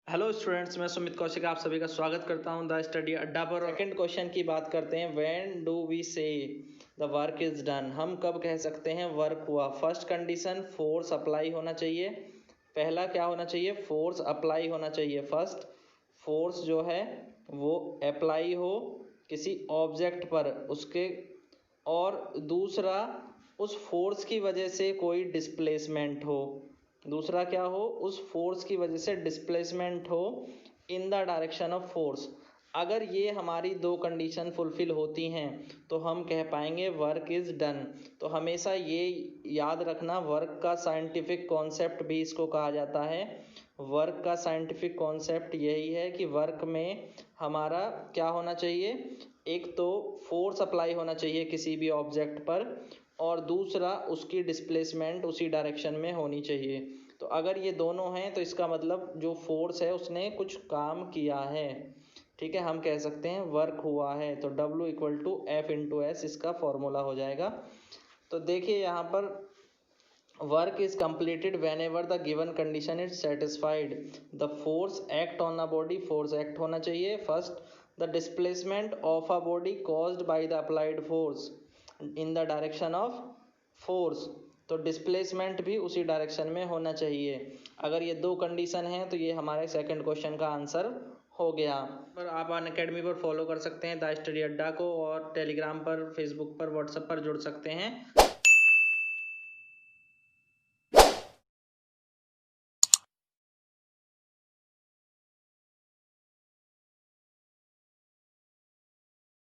Hello students, मैं सुमित कौशिक आप सभी का स्वागत करता हूं द स्टडी अड्डा पर। सेकंड क्वेश्चन की बात करते हैं। व्हेन डू वी से द वर्क इज डन, हम कब कह सकते हैं वर्क हुआ। फर्स्ट कंडीशन, फोर्स अप्लाई होना चाहिए। पहला क्या होना चाहिए, फोर्स अप्लाई होना चाहिए। फर्स्ट, फोर्स जो है वो अप्लाई हो किसी ऑब्जेक्ट पर उसके, और दूसरा उस फोर्स की वजह से कोई डिस्प्लेसमेंट हो। दूसरा क्या हो, उस फोर्स की वजह से डिस्प्लेसमेंट हो in the direction of force. अगर ये हमारी दो कंडीशन फुलफिल होती हैं तो हम कह पाएंगे वर्क इज डन। तो हमेशा ये याद रखना, वर्क का साइंटिफिक कॉन्सेप्ट भी इसको कहा जाता है। वर्क का साइंटिफिक कॉन्सेप्ट यही है कि वर्क में हमारा क्या होना चाहिए, एक तो फोर्स अप्लाई होना चाहिए किसी भी ऑब्जेक्ट पर, और दूसरा उसकी डिस्प्लेसमेंट उसी डायरेक्शन में होनी चाहिए। तो अगर ये दोनों हैं तो इसका मतलब जो फोर्स है उसने कुछ काम किया है। ठीक है, हम कह सकते हैं वर्क हुआ है। तो W equal to F into S इसका फॉर्मूला हो जाएगा। तो देखिए यहाँ पर, work is completed whenever the given condition is satisfied. The force act on a body, force act होना चाहिए। First, the displacement of a body caused by the applied force in the direction of force, तो displacement भी उसी direction में होना चाहिए। अगर ये दो कंडीशन हैं तो ये हमारे सेकंड क्वेश्चन का आंसर हो गया। पर आप अनअकैडमी पर फॉलो कर सकते हैं द स्टडी अड्डा को, और टेलीग्राम पर, फेसबुक पर, व्हाट्सएप पर जुड़ सकते हैं।